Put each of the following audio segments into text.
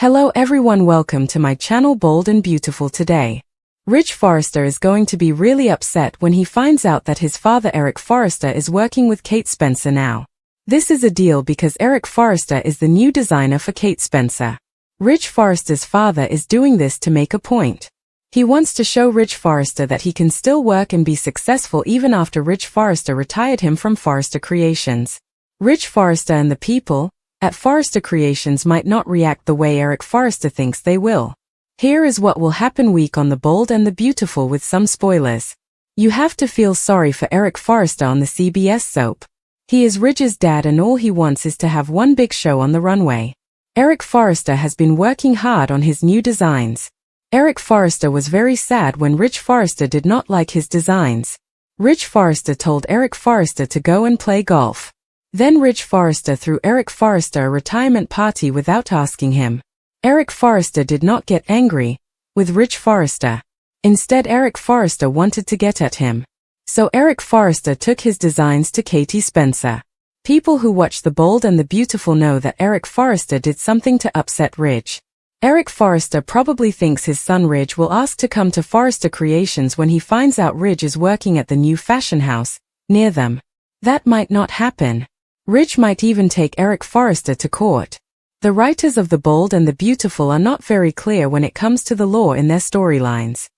Hello everyone, welcome to my channel Bold and Beautiful. Today, Rich Forrester is going to be really upset when he finds out that his father Eric Forrester is working with Kate Spencer now. This is a deal because Eric Forrester is the new designer for Kate Spencer. Rich Forrester's father is doing this to make a point. He wants to show Rich Forrester that he can still work and be successful even after Rich Forrester retired him from Forrester Creations. Rich Forrester and the people at Forrester Creations might not react the way Eric Forrester thinks they will. Here is what will happen week on The Bold and the Beautiful with some spoilers. You have to feel sorry for Eric Forrester on the CBS soap. He is Ridge's dad and all he wants is to have one big show on the runway. Eric Forrester has been working hard on his new designs. Eric Forrester was very sad when Rich Forrester did not like his designs. Rich Forrester told Eric Forrester to go and play golf. Then Rich Forrester threw Eric Forrester a retirement party without asking him. Eric Forrester did not get angry with Rich Forrester. Instead, Eric Forrester wanted to get at him. So Eric Forrester took his designs to Katie Spencer. People who watch The Bold and the Beautiful know that Eric Forrester did something to upset Ridge. Eric Forrester probably thinks his son Ridge will ask to come to Forrester Creations when he finds out Ridge is working at the new fashion house near them. That might not happen. Ridge might even take Eric Forrester to court. The writers of The Bold and the Beautiful are not very clear when it comes to the law in their storylines.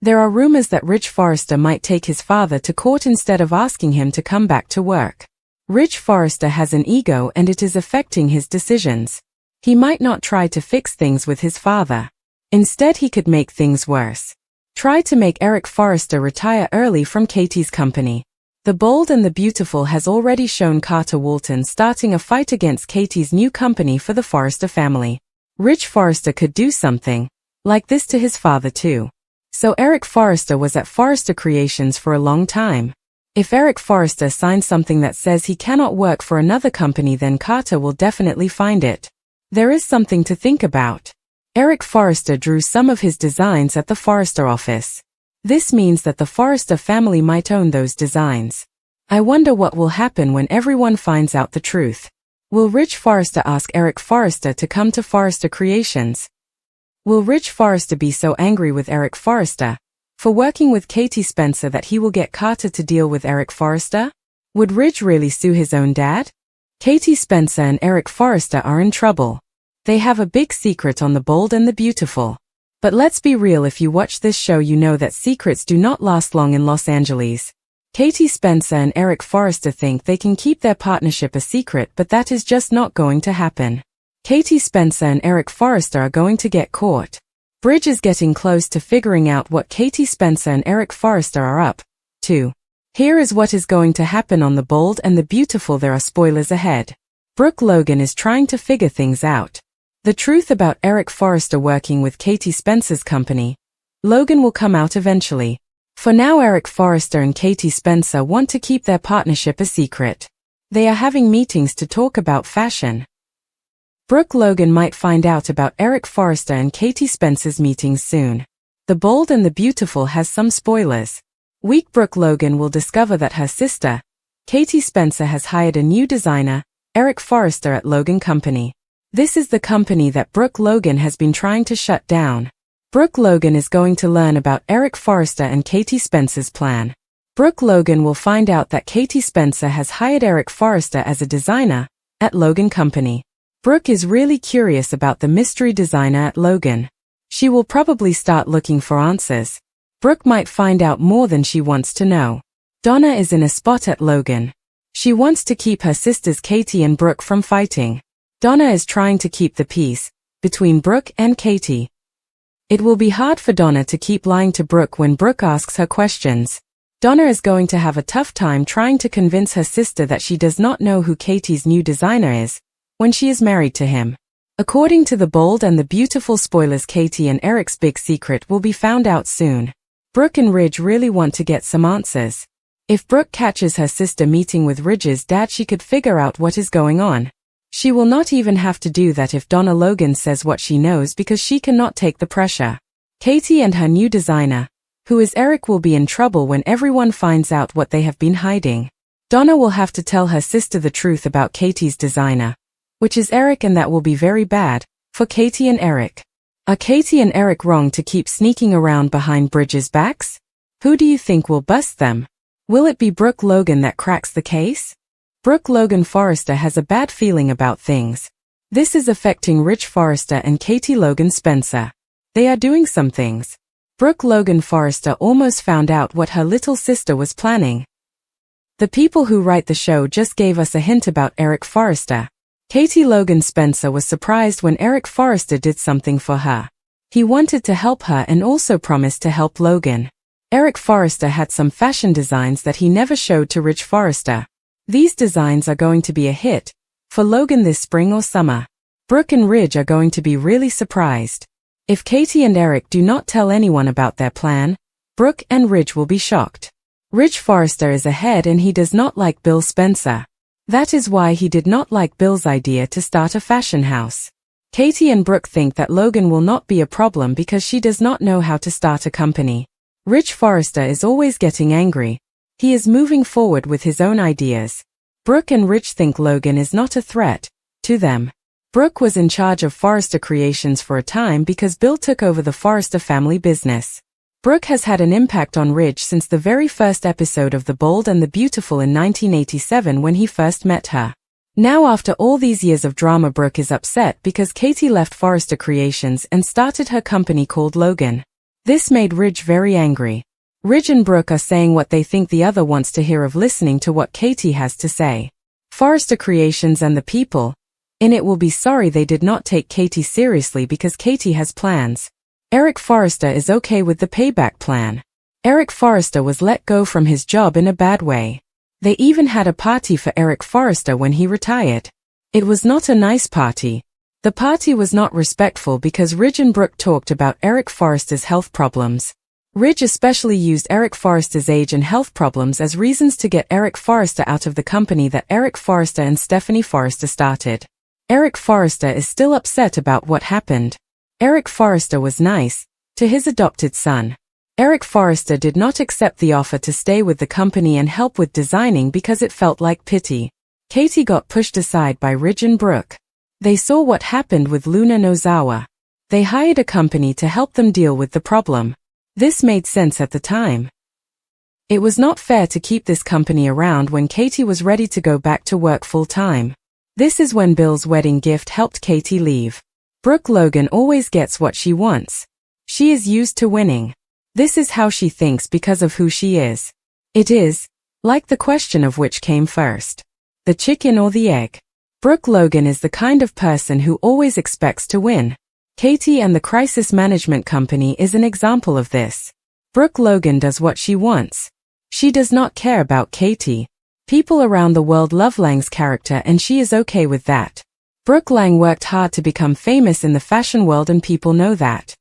There are rumors that Rich Forrester might take his father to court instead of asking him to come back to work. Rich Forrester has an ego and it is affecting his decisions. He might not try to fix things with his father. Instead, he could make things worse. Try to make Eric Forrester retire early from Katie's company. The Bold and the Beautiful has already shown Carter Walton starting a fight against Katie's new company for the Forrester family. Rich Forrester could do something like this to his father too. So Eric Forrester was at Forrester Creations for a long time. If Eric Forrester signs something that says he cannot work for another company, then Carter will definitely find it. There is something to think about. Eric Forrester drew some of his designs at the Forrester office. This means that the Forrester family might own those designs. I wonder what will happen when everyone finds out the truth. Will Rich Forrester ask Eric Forrester to come to Forrester Creations? Will Rich Forrester be so angry with Eric Forrester for working with Katie Spencer that he will get Carter to deal with Eric Forrester? Would Ridge really sue his own dad? Katie Spencer and Eric Forrester are in trouble. They have a big secret on The Bold and the Beautiful. But let's be real, if you watch this show you know that secrets do not last long in Los Angeles. Katie Spencer and Eric Forrester think they can keep their partnership a secret, but that is just not going to happen. Katie Spencer and Eric Forrester are going to get caught. Ridge is getting close to figuring out what Katie Spencer and Eric Forrester are up to. Here is what is going to happen on The Bold and the Beautiful. There are spoilers ahead. Brooke Logan is trying to figure things out. The truth about Eric Forrester working with Katie Spencer's company, Logan, will come out eventually. For now, Eric Forrester and Katie Spencer want to keep their partnership a secret. They are having meetings to talk about fashion. Brooke Logan might find out about Eric Forrester and Katie Spencer's meetings soon. The Bold and the Beautiful has some spoilers. Brooke Logan will discover that her sister, Katie Spencer, has hired a new designer, Eric Forrester, at Logan Company. This is the company that Brooke Logan has been trying to shut down. Brooke Logan is going to learn about Eric Forrester and Katie Spencer's plan. Brooke Logan will find out that Katie Spencer has hired Eric Forrester as a designer at Logan Company. Brooke is really curious about the mystery designer at Logan. She will probably start looking for answers. Brooke might find out more than she wants to know. Donna is in a spot at Logan. She wants to keep her sisters Katie and Brooke from fighting. Donna is trying to keep the peace between Brooke and Katie. It will be hard for Donna to keep lying to Brooke when Brooke asks her questions. Donna is going to have a tough time trying to convince her sister that she does not know who Katie's new designer is when she is married to him. According to The Bold and the Beautiful spoilers, Katie and Eric's big secret will be found out soon. Brooke and Ridge really want to get some answers. If Brooke catches her sister meeting with Ridge's dad, she could figure out what is going on. She will not even have to do that if Donna Logan says what she knows, because she cannot take the pressure. Katie and her new designer, who is Eric, will be in trouble when everyone finds out what they have been hiding. Donna will have to tell her sister the truth about Katie's designer, which is Eric, and that will be very bad for for Katie and Eric. Are Katie and Eric wrong to keep sneaking around behind Bridges' backs? Who do you think will bust them? Will it be Brooke Logan that cracks the case? Brooke Logan Forrester has a bad feeling about things. This is affecting Rich Forrester and Katie Logan Spencer. They are doing some things. Brooke Logan Forrester almost found out what her little sister was planning. The people who write the show just gave us a hint about Eric Forrester. Katie Logan Spencer was surprised when Eric Forrester did something for her. He wanted to help her and also promised to help Logan. Eric Forrester had some fashion designs that he never showed to Rich Forrester. These designs are going to be a hit for Logan this spring or summer. Brooke and Ridge are going to be really surprised. If Katie and Eric do not tell anyone about their plan, Brooke and Ridge will be shocked. Rich Forrester is ahead and he does not like Bill Spencer. That is why he did not like Bill's idea to start a fashion house. Katie and Brooke think that Logan will not be a problem because she does not know how to start a company. Rich Forrester is always getting angry. He is moving forward with his own ideas. Brooke and Rich think Logan is not a threat to them. Brooke was in charge of Forrester Creations for a time because Bill took over the Forrester family business. Brooke has had an impact on Ridge since the very first episode of The Bold and the Beautiful in 1987 when he first met her. Now after all these years of drama, Brooke is upset because Katie left Forrester Creations and started her company called Logan. This made Ridge very angry. Ridge and Brooke are saying what they think the other wants to hear of listening to what Katie has to say. Forrester Creations and the people in it will be sorry they did not take Katie seriously because Katie has plans. Eric Forrester is okay with the payback plan. Eric Forrester was let go from his job in a bad way. They even had a party for Eric Forrester when he retired. It was not a nice party. The party was not respectful because Ridge and Brooke talked about Eric Forrester's health problems. Ridge especially used Eric Forrester's age and health problems as reasons to get Eric Forrester out of the company that Eric Forrester and Stephanie Forrester started. Eric Forrester is still upset about what happened. Eric Forrester was nice to his adopted son. Eric Forrester did not accept the offer to stay with the company and help with designing because it felt like pity. Katie got pushed aside by Ridge and Brooke. They saw what happened with Luna Nozawa. They hired a company to help them deal with the problem. This made sense at the time. It was not fair to keep this company around when Katie was ready to go back to work full-time. This is when Bill's wedding gift helped Katie leave. Brooke Logan always gets what she wants. She is used to winning. This is how she thinks because of who she is. It is like the question of which came first, the chicken or the egg. Brooke Logan is the kind of person who always expects to win. Katie and the Crisis Management Company is an example of this. Brooke Logan does what she wants. She does not care about Katie. People around the world love Lang's character and she is okay with that. Brooke Lang worked hard to become famous in the fashion world and people know that.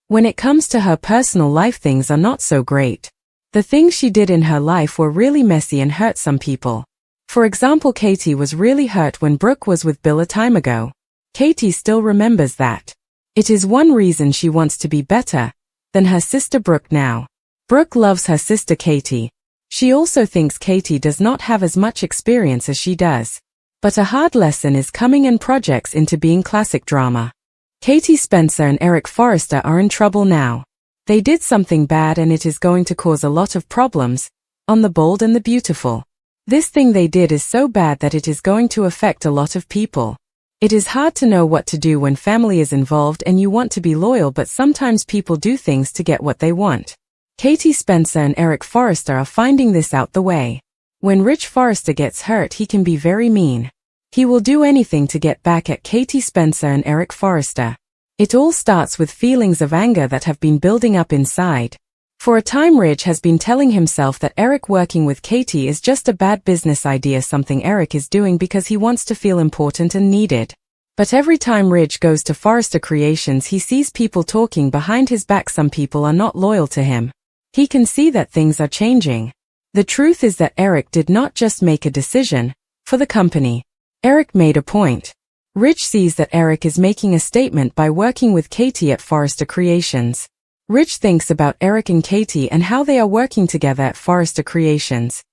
When it comes to her personal life, things are not so great. The things she did in her life were really messy and hurt some people. For example, Katie was really hurt when Brooke was with Bill a time ago. Katie still remembers that. It is one reason she wants to be better than her sister Brooke now. Brooke loves her sister Katie. She also thinks Katie does not have as much experience as she does. But a hard lesson is coming and projects into being classic drama. Katie Spencer and Eric Forrester are in trouble now. They did something bad and it is going to cause a lot of problems on The Bold and the Beautiful. This thing they did is so bad that it is going to affect a lot of people. It is hard to know what to do when family is involved and you want to be loyal, but sometimes people do things to get what they want. Katie Spencer and Eric Forrester are finding this out the way. When Rich Forrester gets hurt, he can be very mean. He will do anything to get back at Katie Spencer and Eric Forrester. It all starts with feelings of anger that have been building up inside. For a time, Rich has been telling himself that Eric working with Katie is just a bad business idea, something Eric is doing because he wants to feel important and needed. But every time Rich goes to Forrester Creations, he sees people talking behind his back. Some people are not loyal to him. He can see that things are changing. The truth is that Eric did not just make a decision for the company. Eric made a point. Rich sees that Eric is making a statement by working with Katie at Forrester Creations. Rich thinks about Eric and Katie and how they are working together at Forrester Creations.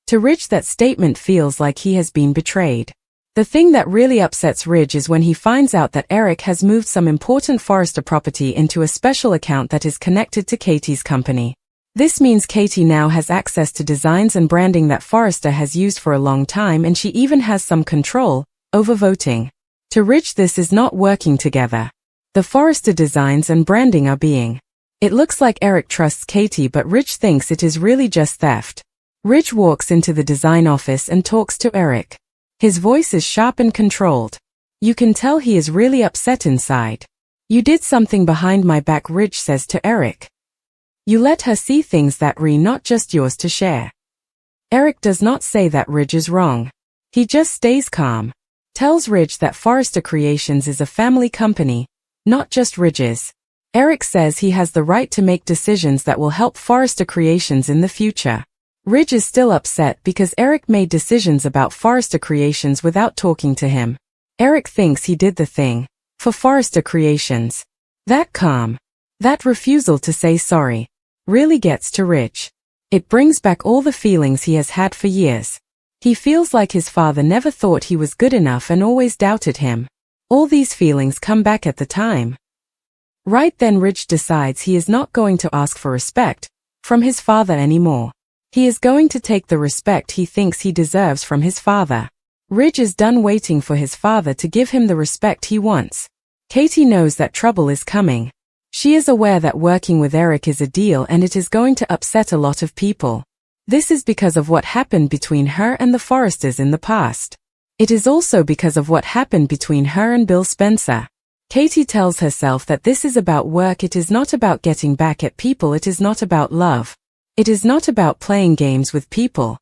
To Rich, that statement feels like he has been betrayed. The thing that really upsets Ridge is when he finds out that Eric has moved some important Forrester property into a special account that is connected to Katie's company. This means Katie now has access to designs and branding that Forrester has used for a long time, and she even has some control over voting. To Ridge, this is not working together. The Forrester designs and branding are being. It looks like Eric trusts Katie, but Ridge thinks it is really just theft. Ridge walks into the design office and talks to Eric. His voice is sharp and controlled. You can tell he is really upset inside. You did something behind my back, Ridge says to Eric. You let her see things that were not just yours to share. Eric does not say that Ridge is wrong. He just stays calm. Tells Ridge that Forrester Creations is a family company, not just Ridge's. Eric says he has the right to make decisions that will help Forrester Creations in the future. Ridge is still upset because Eric made decisions about Forrester Creations without talking to him. Eric thinks he did the thing for Forrester Creations. That calm, that refusal to say sorry, really gets to Ridge. It brings back all the feelings he has had for years. He feels like his father never thought he was good enough and always doubted him. All these feelings come back at the time. Right then, Ridge decides he is not going to ask for respect from his father anymore. He is going to take the respect he thinks he deserves from his father. Ridge is done waiting for his father to give him the respect he wants. Katie knows that trouble is coming. She is aware that working with Eric is a deal and it is going to upset a lot of people. This is because of what happened between her and the Forresters in the past. It is also because of what happened between her and Bill Spencer. Katie tells herself that this is about work, it is not about getting back at people, it is not about love. It is not about playing games with people.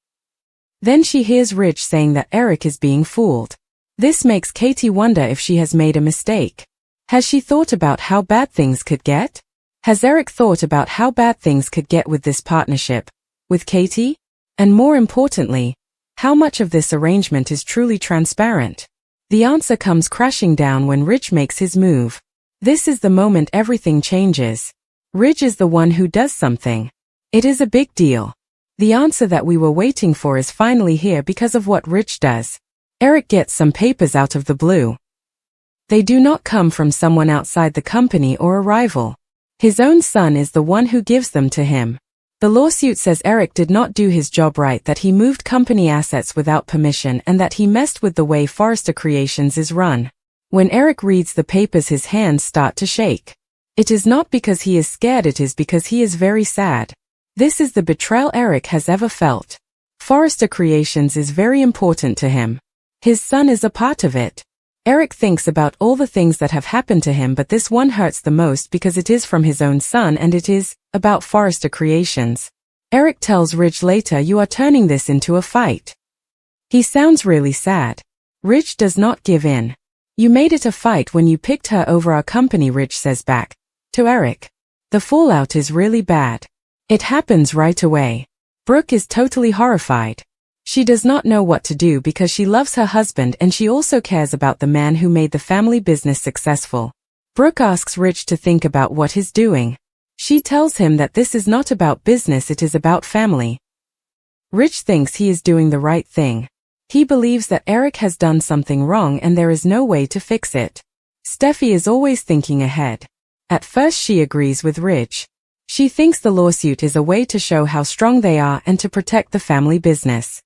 Then she hears Ridge saying that Eric is being fooled. This makes Katie wonder if she has made a mistake. Has she thought about how bad things could get? Has Eric thought about how bad things could get with this partnership, with Katie? And more importantly, how much of this arrangement is truly transparent? The answer comes crashing down when Ridge makes his move. This is the moment everything changes. Ridge is the one who does something. It is a big deal. The answer that we were waiting for is finally here because of what Ridge does. Eric gets some papers out of the blue. They do not come from someone outside the company or a rival. His own son is the one who gives them to him. The lawsuit says Eric did not do his job right, that he moved company assets without permission, and that he messed with the way Forrester Creations is run. When Eric reads the papers, his hands start to shake. It is not because he is scared, it is because he is very sad. This is the betrayal Eric has ever felt. Forrester Creations is very important to him. His son is a part of it. Eric thinks about all the things that have happened to him, but this one hurts the most because it is from his own son and it is about Forrester Creations. Eric tells Ridge later, you are turning this into a fight. He sounds really sad. Ridge does not give in. You made it a fight when you picked her over our company, Ridge says back to Eric. The fallout is really bad. It happens right away. Brooke is totally horrified. She does not know what to do because she loves her husband and she also cares about the man who made the family business successful. Brooke asks Ridge to think about what he's doing. She tells him that this is not about business, it is about family. Ridge thinks he is doing the right thing. He believes that Eric has done something wrong and there is no way to fix it. Steffi is always thinking ahead. At first she agrees with Ridge. She thinks the lawsuit is a way to show how strong they are and to protect the family business.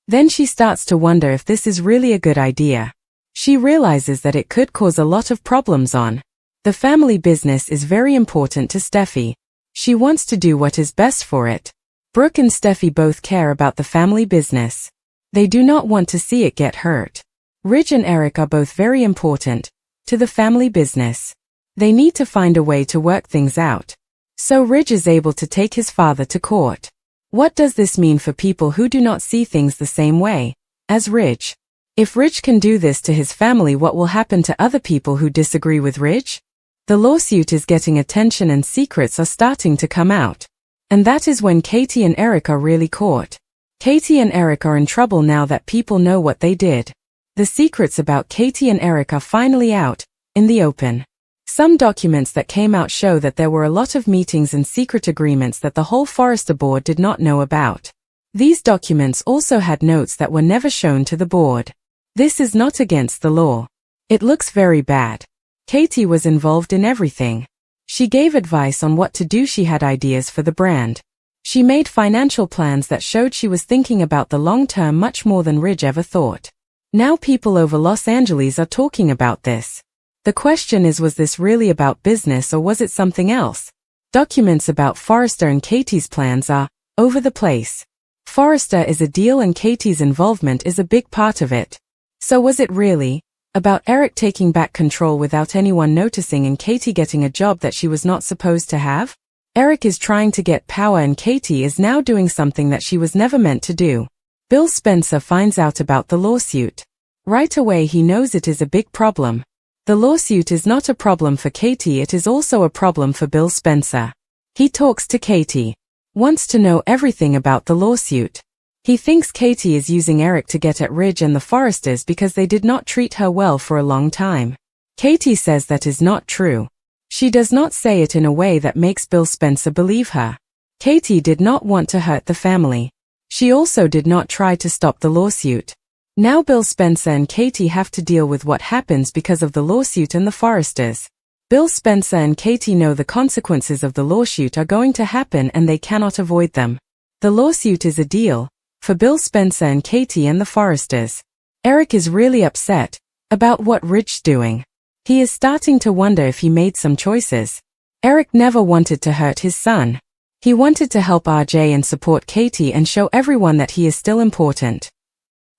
Then she starts to wonder if this is really a good idea. She realizes that it could cause a lot of problems on. The family business is very important to Steffi. She wants to do what is best for it. Brooke and Steffi both care about the family business. They do not want to see it get hurt. Ridge and Eric are both very important to the family business. They need to find a way to work things out. So Ridge is able to take his father to court. What does this mean for people who do not see things the same way as Ridge? If Ridge can do this to his family, what will happen to other people who disagree with Ridge? The lawsuit is getting attention and secrets are starting to come out. And that is when Katie and Eric are really caught. Katie and Eric are in trouble now that people know what they did. The secrets about Katie and Eric are finally out, in the open. Some documents that came out show that there were a lot of meetings and secret agreements that the whole Forrester board did not know about. These documents also had notes that were never shown to the board. This is not against the law. It looks very bad. Katie was involved in everything. She gave advice on what to do. She had ideas for the brand. She made financial plans that showed she was thinking about the long term much more than Ridge ever thought. Now people over Los Angeles are talking about this. The question is, was this really about business or was it something else? Documents about Forrester and Katie's plans are over the place. Forrester is a deal and Katie's involvement is a big part of it. So was it really about Eric taking back control without anyone noticing and Katie getting a job that she was not supposed to have? Eric is trying to get power and Katie is now doing something that she was never meant to do. Bill Spencer finds out about the lawsuit. Right away he knows it is a big problem. The lawsuit is not a problem for Katie, it is also a problem for Bill Spencer. He talks to Katie. Wants to know everything about the lawsuit. He thinks Katie is using Eric to get at Ridge and the Forresters because they did not treat her well for a long time. Katie says that is not true. She does not say it in a way that makes Bill Spencer believe her. Katie did not want to hurt the family. She also did not try to stop the lawsuit. Now Bill Spencer and Katie have to deal with what happens because of the lawsuit and the Forresters. Bill Spencer and Katie know the consequences of the lawsuit are going to happen and they cannot avoid them. The lawsuit is a deal for Bill Spencer and Katie and the Forresters. Eric is really upset about what Ridge's doing. He is starting to wonder if he made some choices. Eric never wanted to hurt his son. He wanted to help RJ and support Katie and show everyone that he is still important.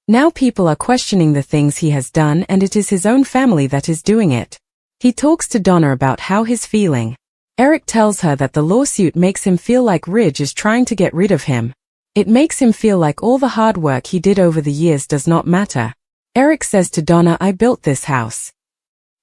Now people are questioning the things he has done and it is his own family that is doing it. He talks to Donna about how he's feeling. Eric tells her that the lawsuit makes him feel like Ridge is trying to get rid of him. It makes him feel like all the hard work he did over the years does not matter. Eric says to Donna, I built this house.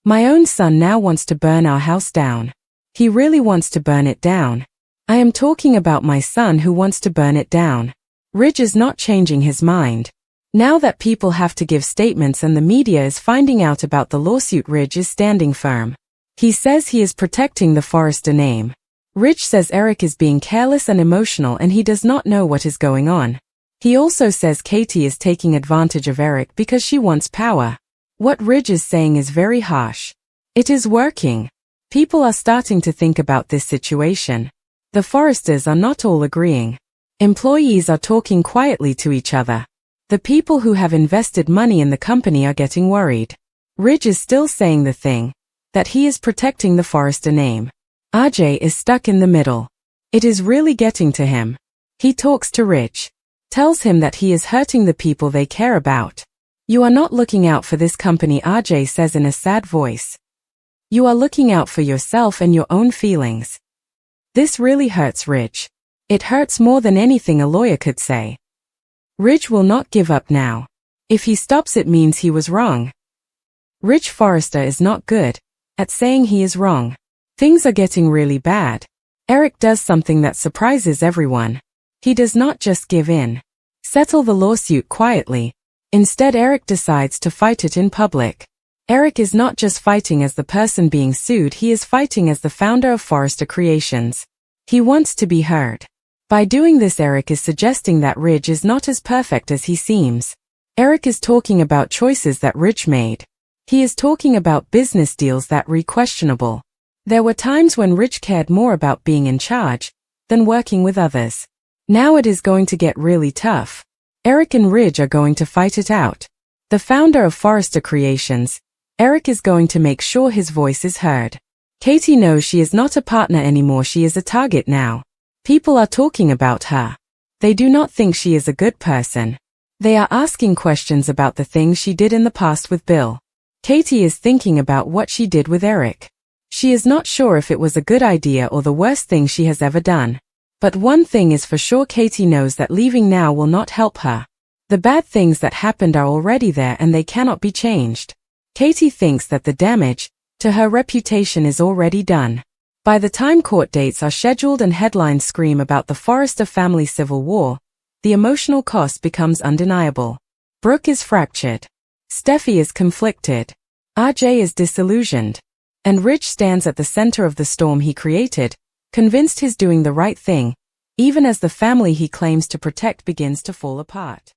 My own son now wants to burn our house down. He really wants to burn it down. I am talking about my son who wants to burn it down. Ridge is not changing his mind. Now that people have to give statements and the media is finding out about the lawsuit, Ridge is standing firm. He says he is protecting the Forrester name. Ridge says Eric is being careless and emotional and he does not know what is going on. He also says Katie is taking advantage of Eric because she wants power. What Ridge is saying is very harsh. It is working. People are starting to think about this situation. The Forresters are not all agreeing. Employees are talking quietly to each other. The people who have invested money in the company are getting worried. Ridge is still saying the thing, that he is protecting the Forrester name. RJ is stuck in the middle. It is really getting to him. He talks to Ridge. Tells him that he is hurting the people they care about. You are not looking out for this company, RJ says in a sad voice. You are looking out for yourself and your own feelings. This really hurts Ridge. It hurts more than anything a lawyer could say. Ridge will not give up now. If he stops it means he was wrong. Ridge Forrester is not good at saying he is wrong. Things are getting really bad. Eric does something that surprises everyone. He does not just give in. Settle the lawsuit quietly. Instead, Eric decides to fight it in public. Eric is not just fighting as the person being sued, he is fighting as the founder of Forrester Creations. He wants to be heard. By doing this, Eric is suggesting that Ridge is not as perfect as he seems. Eric is talking about choices that Ridge made. He is talking about business deals that were questionable. There were times when Ridge cared more about being in charge than working with others. Now it is going to get really tough. Eric and Ridge are going to fight it out. The founder of Forrester Creations, Eric is going to make sure his voice is heard. Katie knows she is not a partner anymore, she is a target now. People are talking about her. They do not think she is a good person. They are asking questions about the things she did in the past with Bill. Katie is thinking about what she did with Eric. She is not sure if it was a good idea or the worst thing she has ever done. But one thing is for sure, Katie knows that leaving now will not help her. The bad things that happened are already there and they cannot be changed. Katie thinks that the damage to her reputation is already done. By the time court dates are scheduled and headlines scream about the Forrester family civil war, the emotional cost becomes undeniable. Brooke is fractured. Steffi is conflicted. RJ is disillusioned. And Ridge stands at the center of the storm he created, convinced he's doing the right thing, even as the family he claims to protect begins to fall apart.